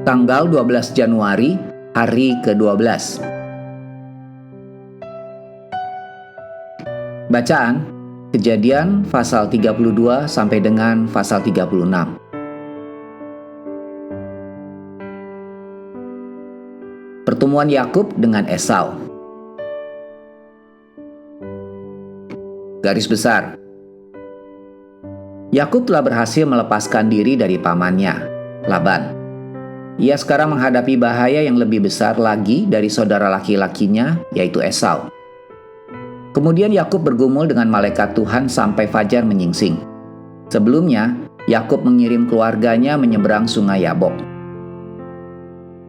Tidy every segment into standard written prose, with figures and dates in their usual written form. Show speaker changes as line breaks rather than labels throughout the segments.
Tanggal 12 Januari, hari ke-12. Bacaan Kejadian pasal 32 sampai dengan pasal 36. Pertemuan Yakub dengan Esau. Garis besar. Yakub telah berhasil melepaskan diri dari pamannya, Laban. Ia sekarang menghadapi bahaya yang lebih besar lagi dari saudara laki-lakinya, yaitu Esau. Kemudian Yakub bergumul dengan malaikat Tuhan sampai fajar menyingsing. Sebelumnya, Yakub mengirim keluarganya menyeberang sungai Yabok.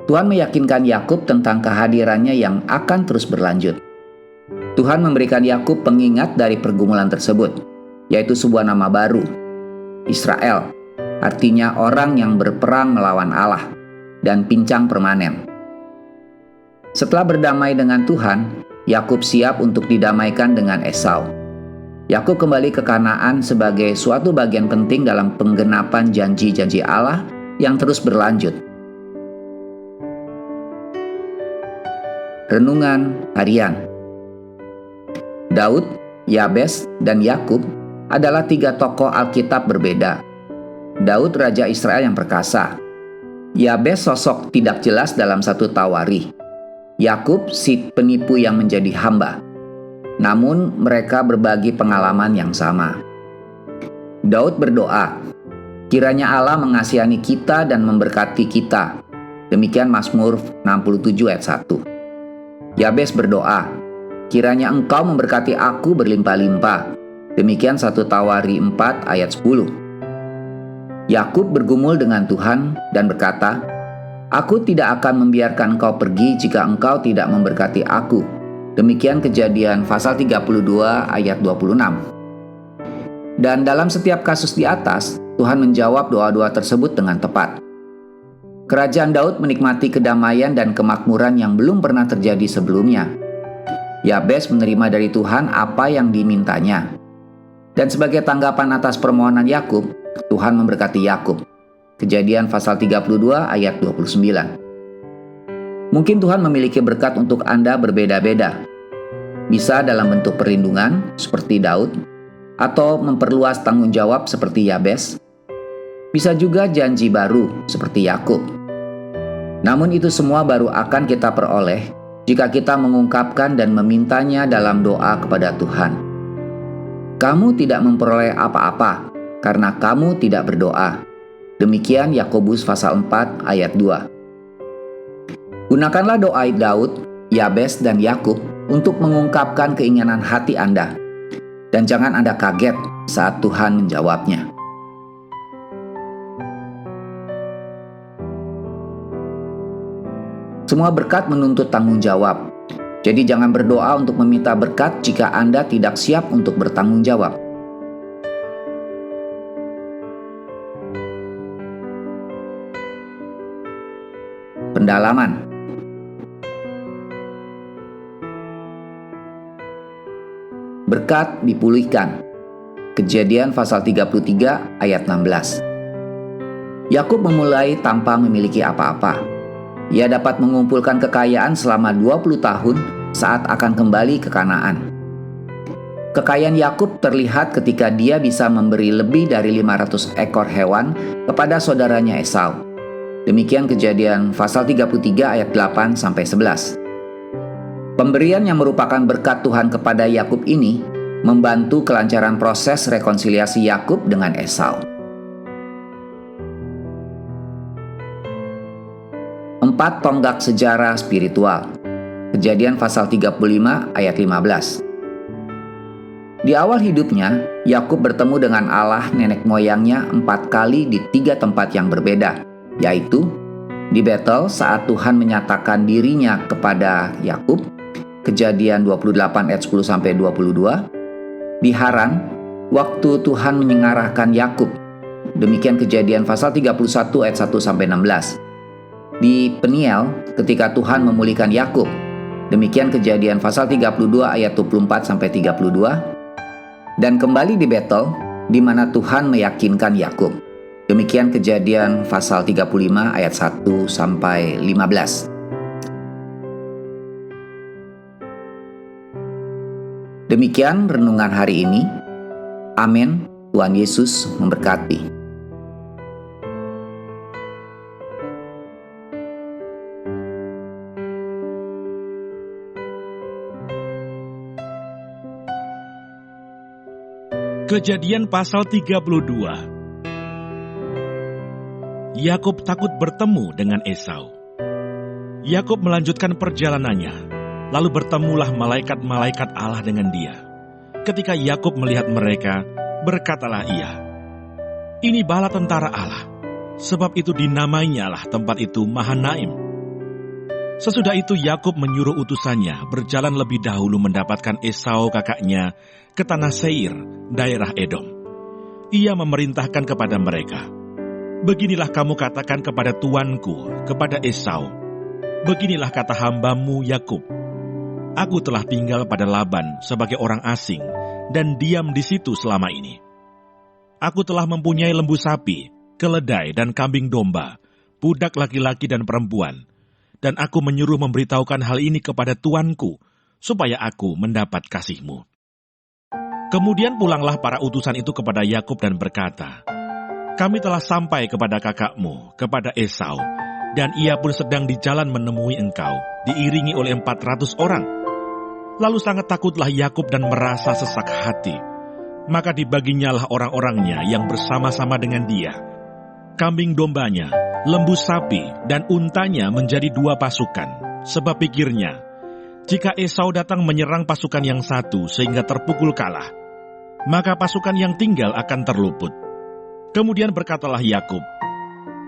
Tuhan meyakinkan Yakub tentang kehadirannya yang akan terus berlanjut. Tuhan memberikan Yakub pengingat dari pergumulan tersebut, yaitu sebuah nama baru, Israel, artinya orang yang berperang melawan Allah, dan pincang permanen. Setelah berdamai dengan Tuhan, Yakub siap untuk didamaikan dengan Esau. Yakub kembali ke Kanaan sebagai suatu bagian penting dalam penggenapan janji-janji Allah yang terus berlanjut. Renungan Harian. Daud, Yabes, dan Yakub adalah tiga tokoh Alkitab berbeda. Daud raja Israel yang perkasa. Yabes sosok tidak jelas dalam satu tawarikh. Yakub si penipu yang menjadi hamba. Namun mereka berbagi pengalaman yang sama. Daud berdoa, kiranya Allah mengasihani kita dan memberkati kita. Demikian Mazmur 67 ayat 1. Yabes berdoa, kiranya Engkau memberkati aku berlimpah-limpah. Demikian 1 Tawarikh 4 ayat 10. Yakub bergumul dengan Tuhan dan berkata, Aku tidak akan membiarkan engkau pergi jika engkau tidak memberkati aku. Demikian Kejadian pasal 32 ayat 26. Dan dalam setiap kasus di atas, Tuhan menjawab doa-doa tersebut dengan tepat. Kerajaan Daud menikmati kedamaian dan kemakmuran yang belum pernah terjadi sebelumnya. Yabes menerima dari Tuhan apa yang dimintanya. Dan sebagai tanggapan atas permohonan Yakub, Tuhan memberkati Yakub. Kejadian pasal 32 ayat 29. Mungkin Tuhan memiliki berkat untuk Anda berbeda-beda. Bisa dalam bentuk perlindungan seperti Daud, atau memperluas tanggung jawab seperti Yabes. Bisa juga janji baru seperti Yakub. Namun itu semua baru akan kita peroleh jika kita mengungkapkan dan memintanya dalam doa kepada Tuhan. Kamu tidak memperoleh apa-apa karena kamu tidak berdoa. Demikian Yakobus pasal 4 ayat 2. Gunakanlah doa Daud, Yabes, dan Yakub untuk mengungkapkan keinginan hati Anda. Dan jangan Anda kaget saat Tuhan menjawabnya. Semua berkat menuntut tanggung jawab. Jadi jangan berdoa untuk meminta berkat jika Anda tidak siap untuk bertanggung jawab. Pendalaman. Berkat dipulihkan. Kejadian pasal 33 ayat 16. Yakub memulai tanpa memiliki apa-apa. Ia dapat mengumpulkan kekayaan selama 20 tahun saat akan kembali ke Kanaan. Kekayaan Yakub terlihat ketika dia bisa memberi lebih dari 500 ekor hewan kepada saudaranya Esau. Demikian Kejadian pasal 33 ayat 8 sampai 11. Pemberian yang merupakan berkat Tuhan kepada Yakub ini membantu kelancaran proses rekonsiliasi Yakub dengan Esau. 4 tonggak sejarah spiritual. Kejadian pasal 35 ayat 15. Di awal hidupnya, Yakub bertemu dengan Allah nenek moyangnya 4 kali di 3 tempat yang berbeda, yaitu di Betel saat Tuhan menyatakan dirinya kepada Yakub, Kejadian 28 ayat 10 sampai 22, di Haran waktu Tuhan menyengarahkan Yakub, demikian Kejadian pasal 31 ayat 1 sampai 16. Di Peniel ketika Tuhan memulihkan Yakub, demikian Kejadian pasal 32 ayat 24 sampai 32, dan kembali di Betel di mana Tuhan meyakinkan Yakub. Demikian Kejadian pasal 35 ayat 1 sampai 15. Demikian renungan hari ini. Amin. Tuhan Yesus memberkati.
Kejadian pasal 32. Yakub takut bertemu dengan Esau. Yakub melanjutkan perjalanannya, lalu bertemulah malaikat-malaikat Allah dengan dia. Ketika Yakub melihat mereka, berkatalah ia, "Ini bala tentara Allah." Sebab itu dinamainya lah tempat itu Mahanaim. Sesudah itu Yakub menyuruh utusannya berjalan lebih dahulu mendapatkan Esau kakaknya ke tanah Seir, daerah Edom. Ia memerintahkan kepada mereka, "Beginilah kamu katakan kepada tuanku, kepada Esau, beginilah kata hambamu Yakub, aku telah tinggal pada Laban sebagai orang asing dan diam di situ selama ini. Aku telah mempunyai lembu sapi, keledai dan kambing domba, budak laki-laki dan perempuan, dan aku menyuruh memberitahukan hal ini kepada tuanku, supaya aku mendapat kasihmu." Kemudian pulanglah para utusan itu kepada Yakub dan berkata, "Kami telah sampai kepada kakakmu, kepada Esau, dan ia pun sedang di jalan menemui engkau, diiringi oleh 400 orang. Lalu sangat takutlah Yakub dan merasa sesak hati. Maka dibaginyalah orang-orangnya yang bersama-sama dengan dia. Kambing dombanya, lembu sapi, dan untanya menjadi 2 pasukan. Sebab pikirnya, jika Esau datang menyerang pasukan yang satu sehingga terpukul kalah, maka pasukan yang tinggal akan terluput. Kemudian berkatalah Yakub,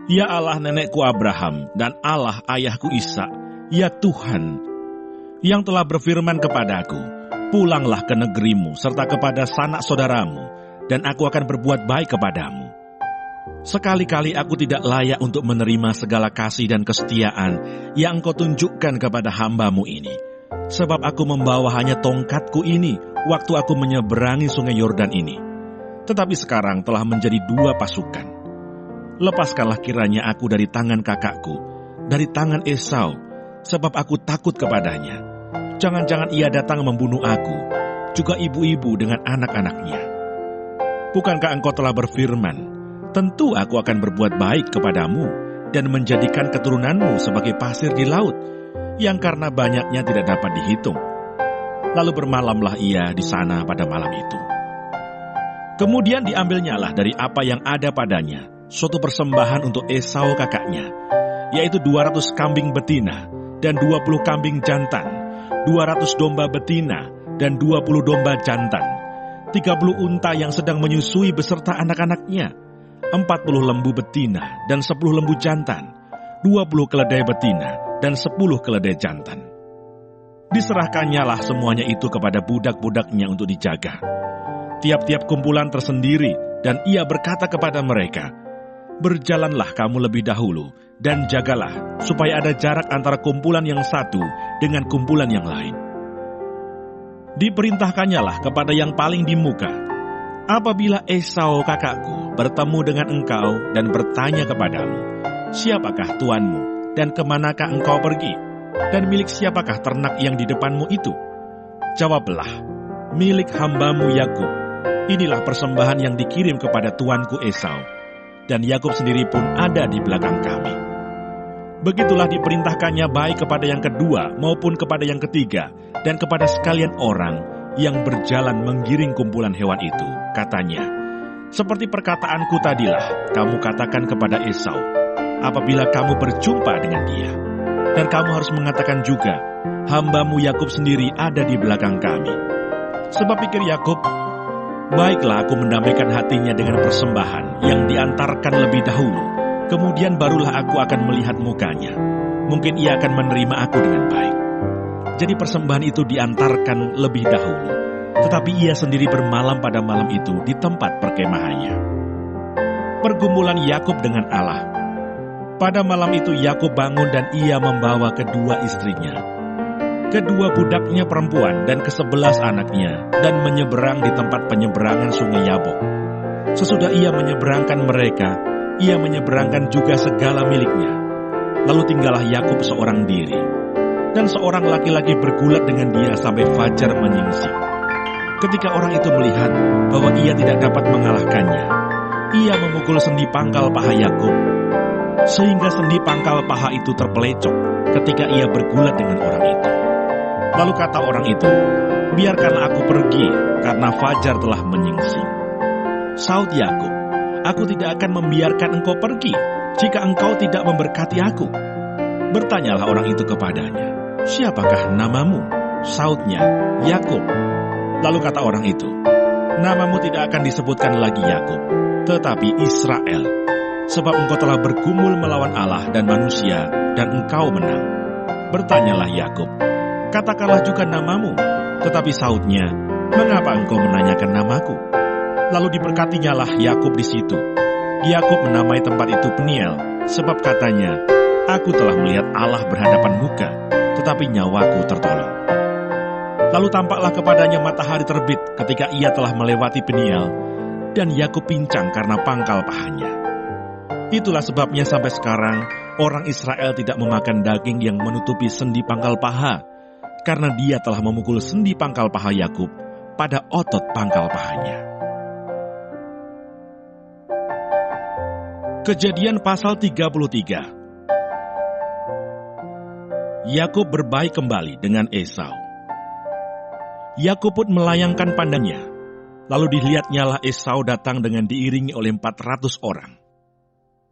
Ya Allah nenekku Abraham dan Allah ayahku Ishak, ya Tuhan, yang telah berfirman kepadaku, pulanglah ke negerimu serta kepada sanak saudaramu, dan aku akan berbuat baik kepadamu. Sekali-kali aku tidak layak untuk menerima segala kasih dan kesetiaan yang engkau tunjukkan kepada hambamu ini, sebab aku membawa hanya tongkatku ini waktu aku menyeberangi sungai Yordan ini. Tetapi sekarang telah menjadi 2 pasukan. Lepaskanlah kiranya aku dari tangan kakakku, dari tangan Esau, sebab aku takut kepadanya. Jangan-jangan ia datang membunuh aku, juga ibu-ibu dengan anak-anaknya. Bukankah engkau telah berfirman, tentu aku akan berbuat baik kepadamu dan menjadikan keturunanmu sebagai pasir di laut, yang karena banyaknya tidak dapat dihitung. Lalu bermalamlah ia di sana pada malam itu. Kemudian diambilnyalah dari apa yang ada padanya suatu persembahan untuk Esau kakaknya, yaitu 200 kambing betina dan 20 kambing jantan, 200 domba betina dan 20 domba jantan, 30 unta yang sedang menyusui beserta anak-anaknya, 40 lembu betina dan 10 lembu jantan, 20 keledai betina dan 10 keledai jantan. Diserahkannyalah semuanya itu kepada budak-budaknya untuk dijaga. Tiap-tiap kumpulan tersendiri, dan ia berkata kepada mereka, berjalanlah kamu lebih dahulu, dan jagalah, supaya ada jarak antara kumpulan yang satu dengan kumpulan yang lain. Diperintahkannyalah kepada yang paling di muka, apabila Esau kakakku bertemu dengan engkau dan bertanya kepadamu, siapakah tuanmu, dan kemanakah engkau pergi, dan milik siapakah ternak yang di depanmu itu? Jawablah, milik hambamu Yakub. Inilah persembahan yang dikirim kepada tuanku Esau, dan Yakub sendiri pun ada di belakang kami. Begitulah diperintahkannya baik kepada yang kedua maupun kepada yang ketiga, dan kepada sekalian orang yang berjalan menggiring kumpulan hewan itu. Katanya, seperti perkataanku tadilah, kamu katakan kepada Esau, apabila kamu berjumpa dengan dia. Dan kamu harus mengatakan juga, hambamu Yakub sendiri ada di belakang kami. Sebab pikir Yakub, baiklah aku mendamaikan hatinya dengan persembahan yang diantarkan lebih dahulu, kemudian barulah aku akan melihat mukanya. Mungkin ia akan menerima aku dengan baik. Jadi persembahan itu diantarkan lebih dahulu, tetapi ia sendiri bermalam pada malam itu di tempat perkemahannya. Pergumulan Yakub dengan Allah. Pada malam itu Yakub bangun dan ia membawa kedua istrinya, kedua budaknya perempuan dan ke-11 anaknya, dan menyeberang di tempat penyeberangan sungai Yabok. Sesudah ia menyeberangkan mereka, ia menyeberangkan juga segala miliknya. Lalu tinggallah Yakub seorang diri, dan seorang laki-laki bergulat dengan dia sampai fajar menyingsing. Ketika orang itu melihat bahwa ia tidak dapat mengalahkannya, ia memukul sendi pangkal paha Yakub, sehingga sendi pangkal paha itu terpelecok ketika ia bergulat dengan orang itu. Lalu kata orang itu, "Biarkanlah aku pergi, karena fajar telah menyingsing." Saud Yakub, "Aku tidak akan membiarkan engkau pergi, jika engkau tidak memberkati aku." Bertanyalah orang itu kepadanya, "Siapakah namamu?" Saudnya, "Yakub." Lalu kata orang itu, "Namamu tidak akan disebutkan lagi Yakub, tetapi Israel, sebab engkau telah bergumul melawan Allah dan manusia, dan engkau menang." Bertanyalah Yakub, "Katakanlah juga namamu." Tetapi Saudnya, "Mengapa engkau menanyakan namaku?" Lalu diberkatinyalah Yakub di situ. Yakub menamai tempat itu Peniel, sebab katanya, "Aku telah melihat Allah berhadapan muka, tetapi nyawaku tertolong." Lalu tampaklah kepadanya matahari terbit ketika ia telah melewati Peniel, dan Yakub pincang karena pangkal pahanya. Itulah sebabnya sampai sekarang orang Israel tidak memakan daging yang menutupi sendi pangkal paha, karena dia telah memukul sendi pangkal paha Yakub pada otot pangkal pahanya. Kejadian pasal 33. Yakub berbaik kembali dengan Esau. Yakub pun melayangkan pandangnya, lalu dilihatnyalah Esau datang dengan diiringi oleh 400 orang.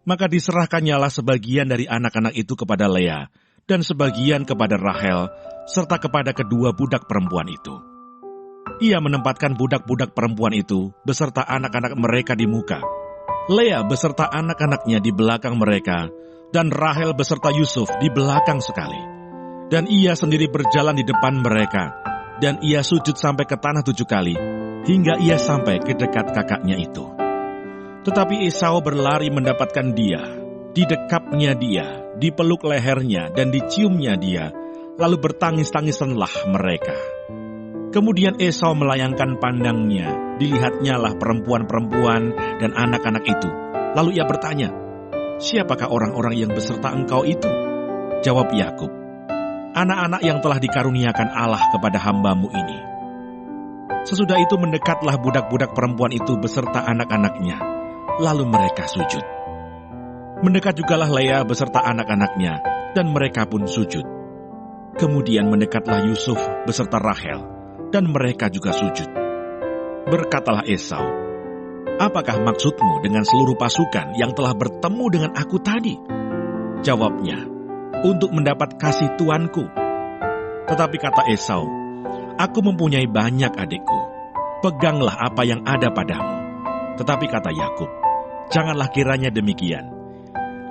Maka diserahkannyalah sebagian dari anak-anak itu kepada Lea, dan sebagian kepada Rahel, serta kepada kedua budak perempuan itu. Ia menempatkan budak-budak perempuan itu beserta anak-anak mereka di muka, Lea beserta anak-anaknya di belakang mereka, dan Rahel beserta Yusuf di belakang sekali. Dan ia sendiri berjalan di depan mereka, dan ia sujud sampai ke tanah 7 kali, hingga ia sampai ke dekat kakaknya itu. Tetapi Esau berlari mendapatkan dia, didekapnya dia, dipeluk lehernya, dan diciumnya dia, lalu bertangis-tangisanlah mereka. Kemudian Esau melayangkan pandangnya, dilihatnyalah perempuan-perempuan dan anak-anak itu. Lalu ia bertanya, "Siapakah orang-orang yang beserta engkau itu?" Jawab Yakub, "Anak-anak yang telah dikaruniakan Allah kepada hamba-Mu ini." Sesudah itu mendekatlah budak-budak perempuan itu beserta anak-anaknya, lalu mereka sujud. Mendekat jugalah Lea beserta anak-anaknya, dan mereka pun sujud. Kemudian mendekatlah Yusuf beserta Rahel, dan mereka juga sujud. Berkatalah Esau, "Apakah maksudmu dengan seluruh pasukan yang telah bertemu dengan aku tadi?" Jawabnya, "Untuk mendapat kasih tuanku." Tetapi kata Esau, "Aku mempunyai banyak adikku, peganglah apa yang ada padamu." Tetapi kata Yakub, "Janganlah kiranya demikian.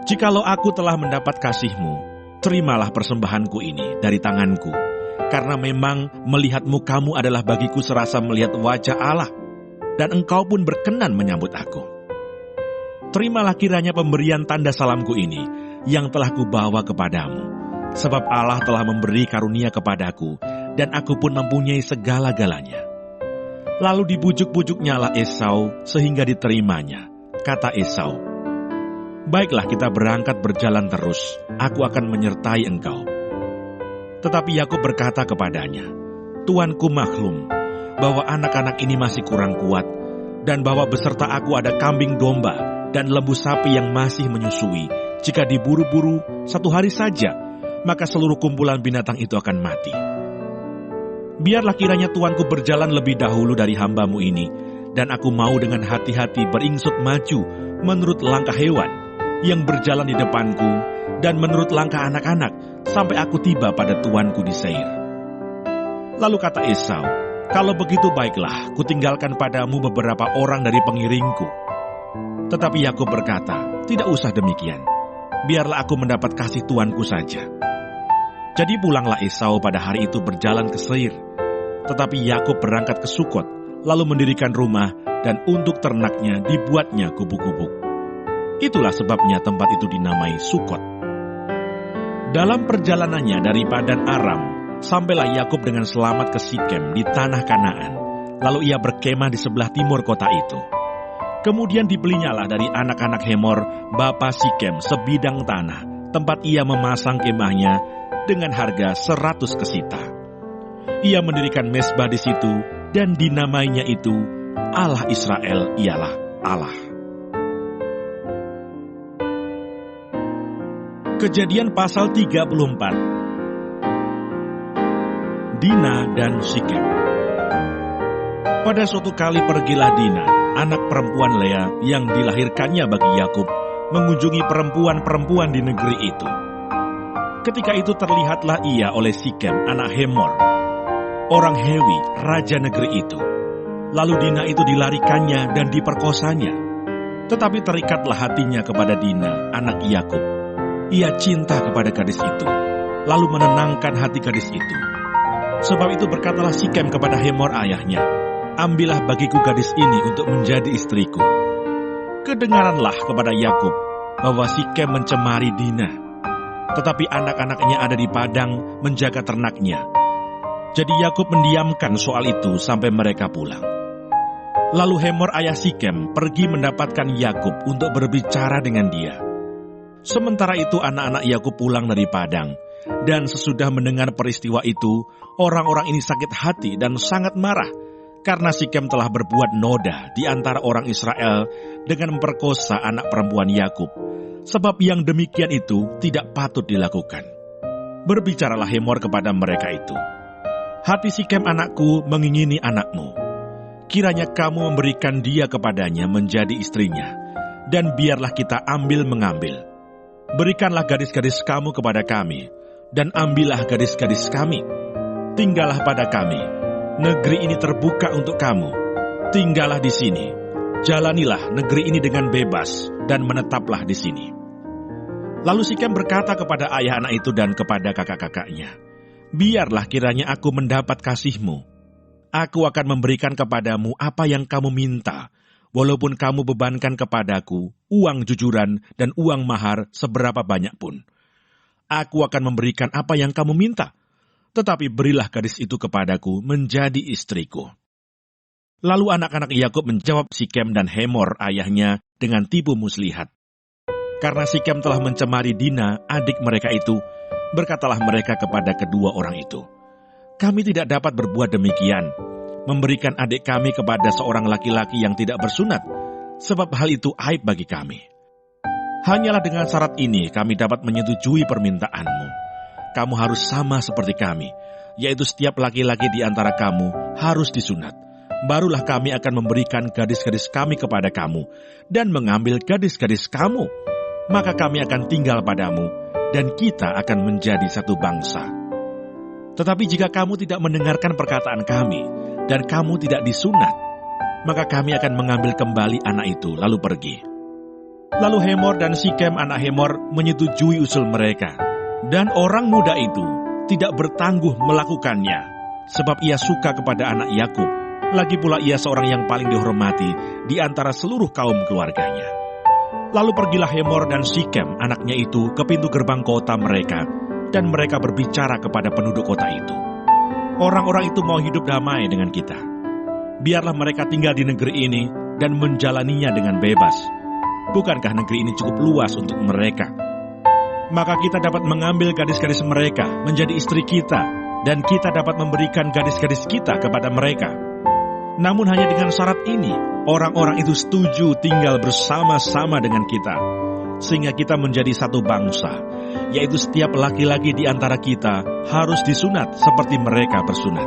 Jikalau aku telah mendapat kasihmu, terimalah persembahanku ini dari tanganku, karena memang melihat mukamu adalah bagiku serasa melihat wajah Allah, dan engkau pun berkenan menyambut aku. Terimalah kiranya pemberian tanda salamku ini, yang telah kubawa kepadamu, sebab Allah telah memberi karunia kepadaku, dan aku pun mempunyai segala-galanya." Lalu dibujuk-bujuknyalah Esau, sehingga diterimanya. Kata Esau, "Baiklah, kita berangkat berjalan terus, aku akan menyertai engkau." Tetapi Yakub berkata kepadanya, "Tuanku maklum bahwa anak-anak ini masih kurang kuat, dan bahwa beserta aku ada kambing domba dan lembu sapi yang masih menyusui. Jika diburu-buru 1 hari saja, maka seluruh kumpulan binatang itu akan mati. Biarlah kiranya tuanku berjalan lebih dahulu dari hamba-Mu ini, dan aku mau dengan hati-hati beringsut maju menurut langkah hewan yang berjalan di depanku, dan menurut langkah anak-anak, sampai aku tiba pada tuanku di Seir." Lalu kata Esau, "Kalau begitu baiklah, kutinggalkan padamu beberapa orang dari pengiringku." Tetapi Yakub berkata, "Tidak usah demikian, biarlah aku mendapat kasih tuanku saja." Jadi pulanglah Esau pada hari itu berjalan ke Seir. Tetapi Yakub berangkat ke Sukot, lalu mendirikan rumah, dan untuk ternaknya dibuatnya gubuk-gubuk. Itulah sebabnya tempat itu dinamai Sukot. Dalam perjalanannya dari Padan Aram, sampailah Yakub dengan selamat ke Sikem di tanah Kanaan. Lalu ia berkemah di sebelah timur kota itu. Kemudian dibelinyalah dari anak-anak Hemor, bapa Sikem, sebidang tanah, tempat ia memasang kemahnya dengan harga 100 kesita. Ia mendirikan mezbah di situ, dan dinamainya itu, Allah Israel ialah Allah. Kejadian pasal 34. Dina dan Sikem. Pada suatu kali pergilah Dina, anak perempuan Lea yang dilahirkannya bagi Yakub, mengunjungi perempuan-perempuan di negeri itu. Ketika itu terlihatlah ia oleh Sikem, anak Hemor, orang Hewi, raja negeri itu. Lalu Dina itu dilarikannya dan diperkosanya. Tetapi terikatlah hatinya kepada Dina, anak Yakub. Ia cinta kepada gadis itu, lalu menenangkan hati gadis itu. Sebab itu berkatalah Sikem kepada Hemor ayahnya, "Ambillah bagiku gadis ini untuk menjadi istriku." Kedengaranlah kepada Yakub bahwa Sikem mencemari Dina, tetapi anak-anaknya ada di padang menjaga ternaknya. Jadi Yakub mendiamkan soal itu sampai mereka pulang. Lalu Hemor ayah Sikem pergi mendapatkan Yakub untuk berbicara dengan dia. Sementara itu anak-anak Yakub pulang dari padang, dan sesudah mendengar peristiwa itu, orang-orang ini sakit hati dan sangat marah, karena Sikem telah berbuat noda di antara orang Israel dengan memperkosa anak perempuan Yakub, sebab yang demikian itu tidak patut dilakukan. Berbicaralah Hemor kepada mereka itu, "Hati Sikem anakku mengingini anakmu. Kiranya kamu memberikan dia kepadanya menjadi istrinya, dan biarlah kita ambil-mengambil. Berikanlah gadis-gadis kamu kepada kami, dan ambillah gadis-gadis kami. Tinggallah pada kami. Negeri ini terbuka untuk kamu. Tinggallah di sini. Jalanilah negeri ini dengan bebas, dan menetaplah di sini." Lalu Sikem berkata kepada ayah anak itu dan kepada kakak-kakaknya, "Biarlah kiranya aku mendapat kasihmu. Aku akan memberikan kepadamu apa yang kamu minta, walaupun kamu bebankan kepadaku uang jujuran dan uang mahar seberapa banyak pun. Aku akan memberikan apa yang kamu minta, tetapi berilah gadis itu kepadaku menjadi istriku." Lalu anak-anak Yakub menjawab Sikem dan Hemor ayahnya dengan tipu muslihat. Karena Sikem telah mencemari Dina, adik mereka itu, berkatalah mereka kepada kedua orang itu, "Kami tidak dapat berbuat demikian, memberikan adik kami kepada seorang laki-laki yang tidak bersunat, sebab hal itu aib bagi kami. Hanyalah dengan syarat ini kami dapat menyetujui permintaanmu. Kamu harus sama seperti kami, yaitu setiap laki-laki di antara kamu harus disunat. Barulah kami akan memberikan gadis-gadis kami kepada kamu, dan mengambil gadis-gadis kamu. Maka kami akan tinggal padamu, dan kita akan menjadi satu bangsa. Tetapi jika kamu tidak mendengarkan perkataan kami, dan kamu tidak disunat, maka kami akan mengambil kembali anak itu lalu pergi." Lalu Hemor dan Sikem anak Hemor menyetujui usul mereka, dan orang muda itu tidak bertangguh melakukannya, sebab ia suka kepada anak Yakub, lagi pula ia seorang yang paling dihormati di antara seluruh kaum keluarganya. Lalu pergilah Hemor dan Sikem anaknya itu ke pintu gerbang kota mereka, dan mereka berbicara kepada penduduk kota itu, "Orang-orang itu mau hidup damai dengan kita. Biarlah mereka tinggal di negeri ini dan menjalaninya dengan bebas. Bukankah negeri ini cukup luas untuk mereka? Maka kita dapat mengambil gadis-gadis mereka menjadi istri kita, dan kita dapat memberikan gadis-gadis kita kepada mereka. Namun hanya dengan syarat ini, orang-orang itu setuju tinggal bersama-sama dengan kita, sehingga kita menjadi satu bangsa, yaitu setiap laki-laki di antara kita harus disunat seperti mereka bersunat.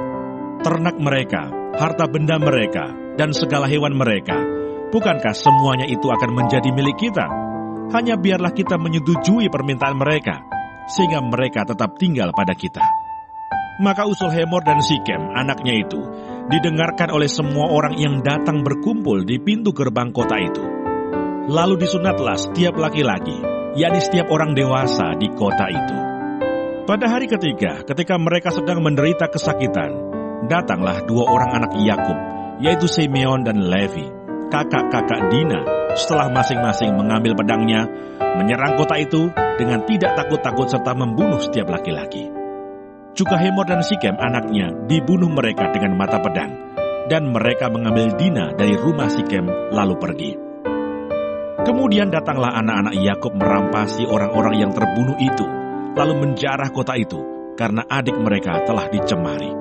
Ternak mereka, harta benda mereka, dan segala hewan mereka, bukankah semuanya itu akan menjadi milik kita? Hanya biarlah kita menyetujui permintaan mereka, sehingga mereka tetap tinggal pada kita." Maka usul Hemor dan Sikem, anaknya itu, didengarkan oleh semua orang yang datang berkumpul di pintu gerbang kota itu. Lalu disunatlah setiap laki-laki, yakni setiap orang dewasa di kota itu. Pada hari ketiga, ketika mereka sedang menderita kesakitan, datanglah dua orang anak Yakub, yaitu Simeon dan Levi, kakak-kakak Dina, setelah masing-masing mengambil pedangnya, menyerang kota itu dengan tidak takut-takut serta membunuh setiap laki-laki. Juga Hemor dan Sikem anaknya dibunuh mereka dengan mata pedang, dan mereka mengambil Dina dari rumah Sikem lalu pergi. Kemudian datanglah anak-anak Yakub merampasi orang-orang yang terbunuh itu, lalu menjarah kota itu, karena adik mereka telah dicemari.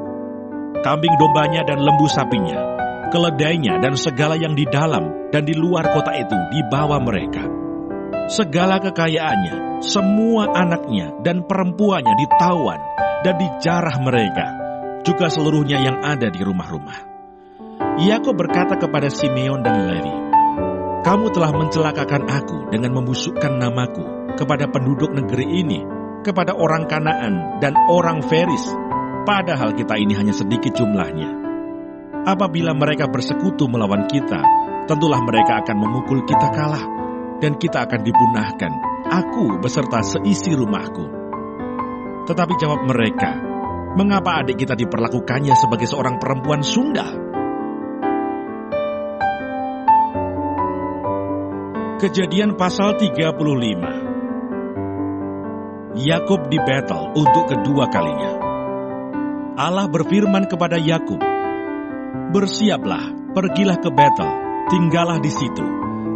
Kambing dombanya dan lembu sapinya, keledainya dan segala yang di dalam dan di luar kota itu dibawa mereka. Segala kekayaannya, semua anaknya dan perempuannya ditawan dan dijarah mereka, juga seluruhnya yang ada di rumah-rumah. Yakub berkata kepada Simeon dan Lewi, "Kamu telah mencelakakan aku dengan membusukkan namaku kepada penduduk negeri ini, kepada orang Kanaan dan orang Feris, padahal kita ini hanya sedikit jumlahnya. Apabila mereka bersekutu melawan kita, tentulah mereka akan memukul kita kalah, dan kita akan dipunahkan, aku beserta seisi rumahku." Tetapi jawab mereka, "Mengapa adik kita diperlakukannya sebagai seorang perempuan Sunda?" Kejadian pasal 35. Yakub di Betel untuk kedua kalinya. Allah berfirman kepada Yakub, "Bersiaplah, pergilah ke Betel, tinggallah di situ,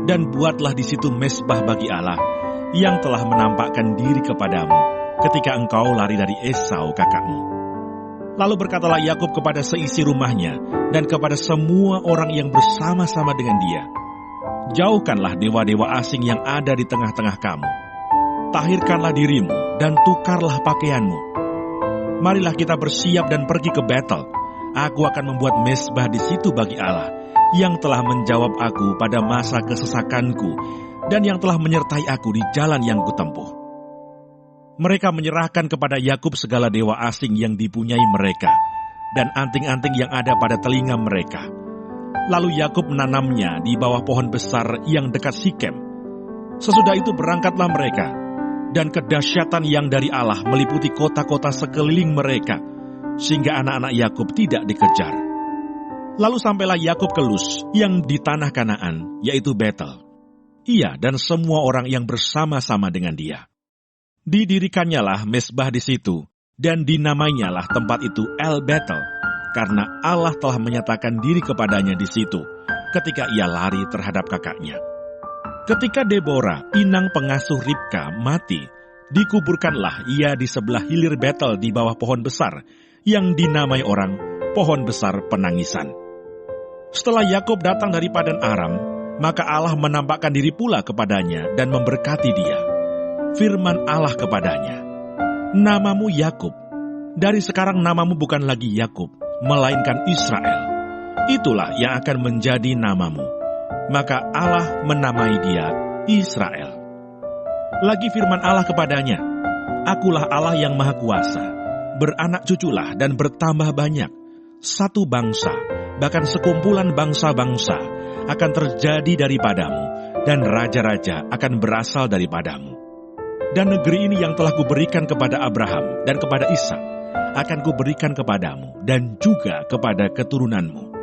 dan buatlah di situ mezbah bagi Allah yang telah menampakkan diri kepadamu ketika engkau lari dari Esau kakakmu." Lalu berkatalah Yakub kepada seisi rumahnya dan kepada semua orang yang bersama-sama dengan dia, "Jauhkanlah dewa-dewa asing yang ada di tengah-tengah kamu. Tahirkanlah dirimu dan tukarlah pakaianmu. Marilah kita bersiap dan pergi ke Betel. Aku akan membuat mezbah di situ bagi Allah, yang telah menjawab aku pada masa kesesakanku, dan yang telah menyertai aku di jalan yang kutempuh." Mereka menyerahkan kepada Yakub segala dewa asing yang dipunyai mereka, dan anting-anting yang ada pada telinga mereka. Lalu Yakub menanamnya di bawah pohon besar yang dekat Sikem. Sesudah itu berangkatlah mereka, dan kedahsyatan yang dari Allah meliputi kota-kota sekeliling mereka, sehingga anak-anak Yakub tidak dikejar. Lalu sampailah Yakub ke Luz yang di tanah Kanaan, yaitu Betel. Ia dan semua orang yang bersama-sama dengan dia. Didirikannya mezbah di situ, dan dinamainyalah tempat itu El Betel, karena Allah telah menyatakan diri kepadanya di situ ketika ia lari terhadap kakaknya. Ketika Deborah, inang pengasuh Ribka, mati, dikuburkanlah ia di sebelah hilir Betel di bawah pohon besar yang dinamai orang pohon besar penangisan. Setelah Yakub datang dari Padan Aram, maka Allah menampakkan diri pula kepadanya dan memberkati dia. Firman Allah kepadanya, "Namamu Yakub, dari sekarang namamu bukan lagi Yakub, melainkan Israel. Itulah yang akan menjadi namamu." Maka Allah menamai dia Israel. Lagi firman Allah kepadanya, "Akulah Allah yang Maha Kuasa. Beranak cuculah dan bertambah banyak. Satu bangsa, bahkan sekumpulan bangsa-bangsa akan terjadi daripadamu, dan raja-raja akan berasal daripadamu. Dan negeri ini yang telah kuberikan kepada Abraham dan kepada Ishak, akan kuberikan kepadamu dan juga kepada keturunanmu."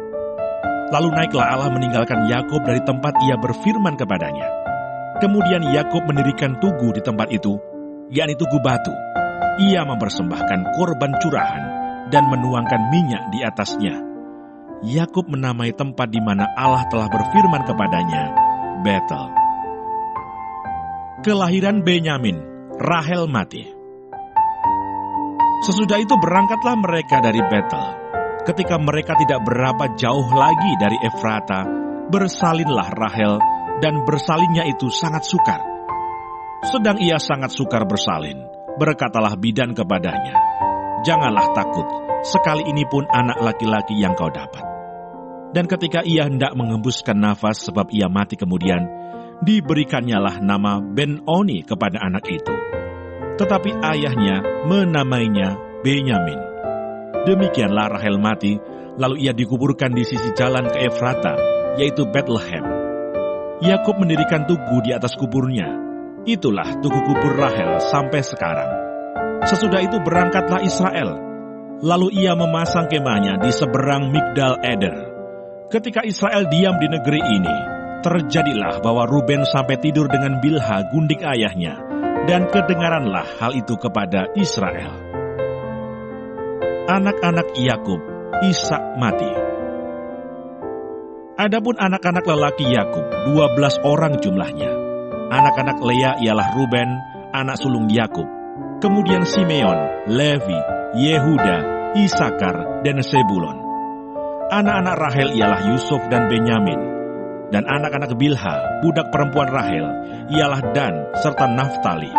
Lalu naiklah Allah meninggalkan Yakub dari tempat ia berfirman kepadanya. Kemudian Yakub mendirikan tugu di tempat itu, yakni tugu batu. Ia mempersembahkan korban curahan dan menuangkan minyak di atasnya. Yakub menamai tempat di mana Allah telah berfirman kepadanya, Betel. Kelahiran Benyamin, Rahel mati. Sesudah itu berangkatlah mereka dari Betel. Ketika mereka tidak berapa jauh lagi dari Efrata, bersalinlah Rahel, dan bersalinnya itu sangat sukar. Sedang ia sangat sukar bersalin, berkatalah bidan kepadanya, "Janganlah takut, sekali ini pun anak laki-laki yang kau dapat." Dan ketika ia hendak mengembuskan nafas sebab ia mati kemudian, diberikannya nama Ben-Oni kepada anak itu. Tetapi ayahnya menamainya Benyamin. Demikianlah Rahel mati, lalu ia dikuburkan di sisi jalan ke Efrata, yaitu Bethlehem. Yakub mendirikan tugu di atas kuburnya. Itulah tugu kubur Rahel sampai sekarang. Sesudah itu berangkatlah Israel. Lalu ia memasang kemahnya di seberang Migdal Eder. Ketika Israel diam di negeri ini, terjadilah bahwa Ruben sampai tidur dengan Bilha gundik ayahnya, dan kedengaranlah hal itu kepada Israel. Anak-anak Yakub, Ishak mati. Adapun anak-anak lelaki Yakub 12 orang jumlahnya. Anak-anak Lea ialah Ruben, anak sulung Yakub. Kemudian Simeon, Levi, Yehuda, Isakar, dan Sebulon. Anak-anak Rahel ialah Yusuf dan Benyamin. Dan anak-anak Bilha, budak perempuan Rahel, ialah Dan serta Naftali.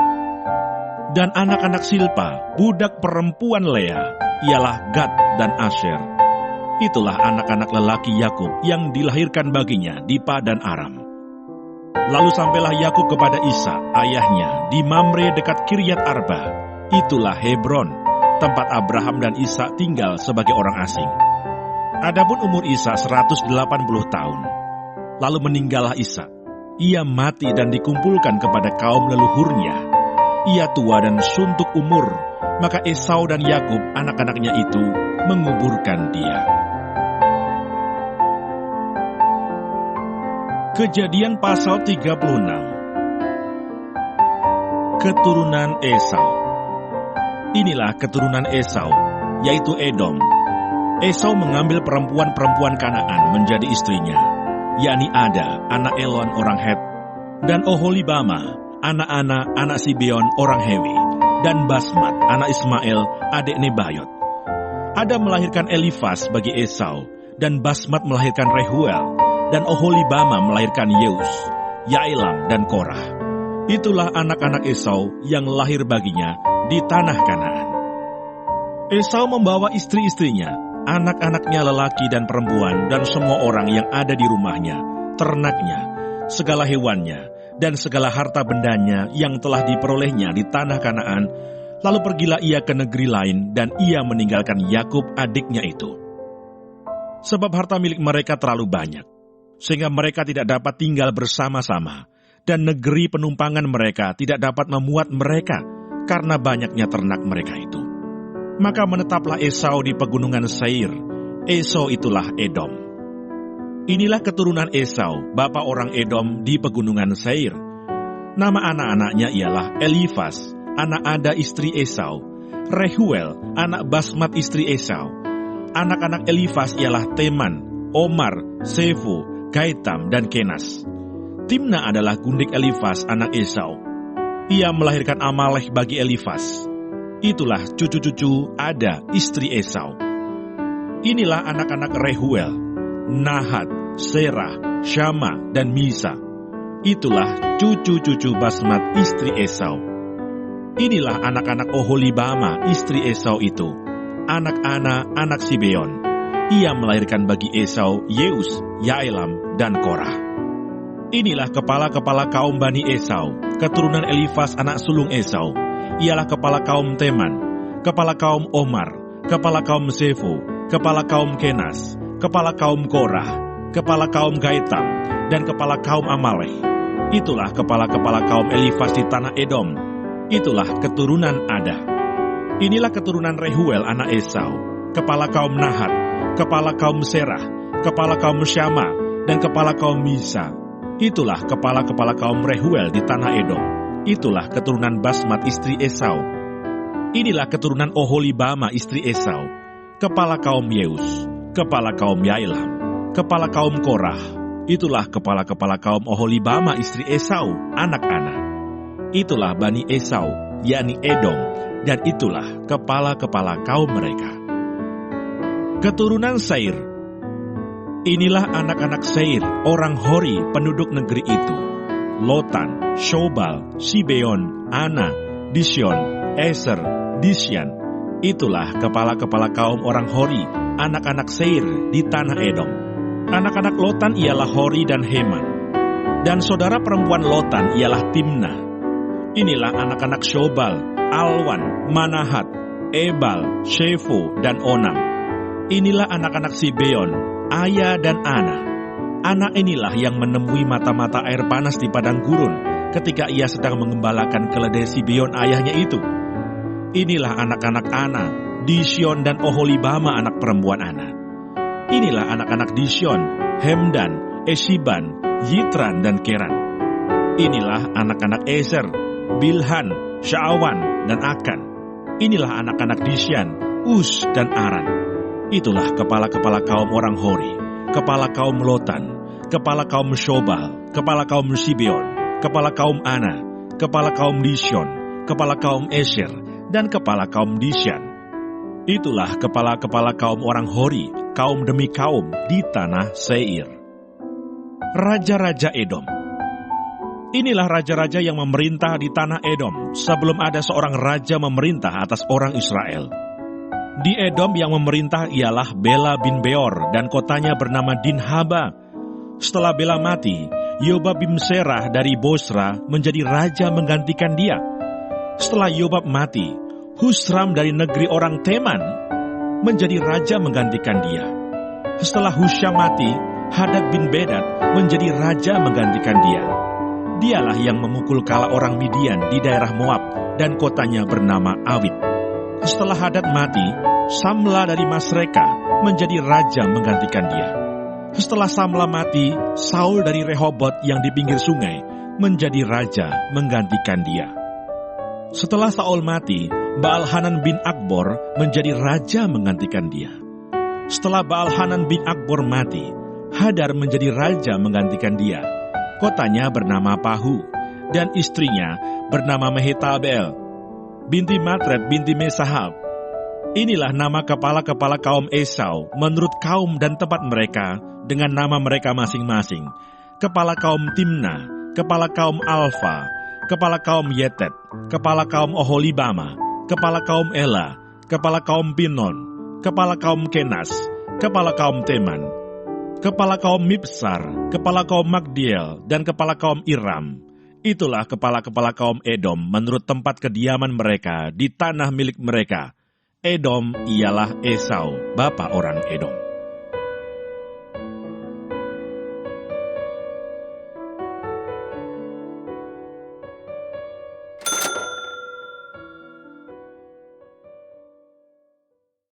Dan anak-anak Silpa, budak perempuan Lea, ialah Gad dan Asher. Itulah anak-anak lelaki Yakub yang dilahirkan baginya di Padan Aram. Lalu sampailah Yakub kepada Ishak, ayahnya, di Mamre dekat Kiryat Arba. Itulah Hebron, tempat Abraham dan Ishak tinggal sebagai orang asing. Adapun umur Ishak 180 tahun. Lalu meninggallah Ishak. Ia mati dan dikumpulkan kepada kaum leluhurnya. Ia tua dan suntuk umur, maka Esau dan Yakub anak-anaknya itu menguburkan dia. Kejadian pasal 36. Keturunan Esau. Inilah keturunan Esau, yaitu Edom. Esau mengambil perempuan-perempuan Kanaan menjadi istrinya, yakni Ada, anak Elon orang Het, dan Oholibama, anak Sibeon orang Hewi, dan Basmat, anak Ismail, adik Nebayot. Ada melahirkan Elifas bagi Esau, dan Basmat melahirkan Rehuel, dan Oholibama melahirkan Yeus, Yaelam, dan Korah. Itulah anak-anak Esau yang lahir baginya di tanah Kanaan. Esau membawa istri-istrinya, anak-anaknya lelaki dan perempuan, dan semua orang yang ada di rumahnya, ternaknya, segala hewannya, dan segala harta bendanya yang telah diperolehnya di tanah Kanaan. Lalu pergilah ia ke negeri lain, dan ia meninggalkan Yakub adiknya itu. Sebab harta milik mereka terlalu banyak, sehingga mereka tidak dapat tinggal bersama-sama, dan negeri penumpangan mereka tidak dapat memuat mereka, karena banyaknya ternak mereka itu. Maka menetaplah Esau di pegunungan Seir. Esau itulah Edom. Inilah keturunan Esau, bapa orang Edom di pegunungan Seir. Nama anak-anaknya ialah Elifas, anak Ada istri Esau, Rehuel, anak Basmat istri Esau. Anak-anak Elifas ialah Teman, Omar, Sefo, Gaitam, dan Kenas. Timna adalah gundik Elifas anak Esau. Ia melahirkan Amalek bagi Elifas. Itulah cucu-cucu Ada istri Esau. Inilah anak-anak Rehuel, Nahat, Serah, Syama, dan Misa. Itulah cucu-cucu Basmat istri Esau. Inilah anak-anak Oholibama istri Esau itu, anak Ana, anak Sibeon. Ia melahirkan bagi Esau Yeus, Yaelam, dan Korah. Inilah kepala-kepala kaum Bani Esau, keturunan Elifas anak sulung Esau. Ialah kepala kaum Teman, kepala kaum Omar, kepala kaum Sefo, kepala kaum Kenas, kepala kaum Korah, kepala kaum Gaitam, dan kepala kaum Amalek. Itulah kepala-kepala kaum Elifas di tanah Edom. Itulah keturunan Ada. Inilah keturunan Rehuel anak Esau, kepala kaum Nahat, kepala kaum Serah, kepala kaum Syama, dan kepala kaum Misa. Itulah kepala-kepala kaum Rehuel di tanah Edom. Itulah keturunan Basmat istri Esau. Inilah keturunan Oholibama istri Esau, kepala kaum Yeus, kepala kaum Yaelam, kepala kaum Korah. Itulah kepala-kepala kaum Oholibama istri Esau, anak Ana. Itulah Bani Esau, yakni Edom, dan itulah kepala-kepala kaum mereka. Keturunan Seir. Inilah anak-anak Seir, orang Hori, penduduk negeri itu. Lotan, Shobal, Sibeon, Ana, Disyon, Eser, Disyan. Itulah kepala-kepala kaum orang Hori, anak-anak Seir di tanah Edom. Anak-anak Lotan ialah Hori dan Heman. Dan saudara perempuan Lotan ialah Timna. Inilah anak-anak Shobal, Alwan, Manahat, Ebal, Shefo, dan Onam. Inilah anak-anak Sibeon, Aya dan Ana. Anak inilah yang menemui mata-mata air panas di padang gurun ketika ia sedang mengembalakan keledai Sibeon ayahnya itu. Inilah anak-anak Ana, Disyon, dan Oholibama anak perempuan Ana. Inilah anak-anak Disyon, Hemdan, Eshiban, Yitran, dan Keran. Inilah anak-anak Ezer, Bilhan, Sya'awan, dan Akan. Inilah anak-anak Disyan, Us, dan Aran. Itulah kepala-kepala kaum orang Hori, kepala kaum Lotan, kepala kaum Shobal, kepala kaum Sibeon, kepala kaum Ana, kepala kaum Dishon, kepala kaum Esher, dan kepala kaum Dishan. Itulah kepala-kepala kaum orang Hori, kaum demi kaum di tanah Seir. Raja-raja Edom. Inilah raja-raja yang memerintah di tanah Edom sebelum ada seorang raja memerintah atas orang Israel. Di Edom yang memerintah ialah Bela bin Beor dan kotanya bernama Dinhaba. Setelah Bela mati, Yobab bin Serah dari Bosra menjadi raja menggantikan dia. Setelah Yobab mati, Husram dari negeri orang Teman menjadi raja menggantikan dia. Setelah Husyam mati, Hadad bin Bedad menjadi raja menggantikan dia. Dialah yang memukul kala orang Midian di daerah Moab dan kotanya bernama Awit. Setelah Hadad mati, Samla dari Masreka menjadi raja menggantikan dia. Setelah Samla mati, Saul dari Rehobot yang di pinggir sungai menjadi raja menggantikan dia. Setelah Saul mati, Baal-Hanan bin Akbor menjadi raja menggantikan dia. Setelah Baal-Hanan bin Akbor mati, Hadar menjadi raja menggantikan dia. Kotanya bernama Pahu, dan istrinya bernama Mehetabel, binti Matred binti Mesahab. Inilah nama kepala-kepala kaum Esau menurut kaum dan tempat mereka dengan nama mereka masing-masing. Kepala kaum Timna, kepala kaum Alfa, kepala kaum Yetet, kepala kaum Oholibama, kepala kaum Ela, kepala kaum Pinon, kepala kaum Kenas, kepala kaum Teman, kepala kaum Mibsar, kepala kaum Magdiel, dan kepala kaum Iram. Itulah kepala-kepala kaum Edom menurut tempat kediaman mereka di tanah milik mereka. Edom ialah Esau, bapa orang Edom.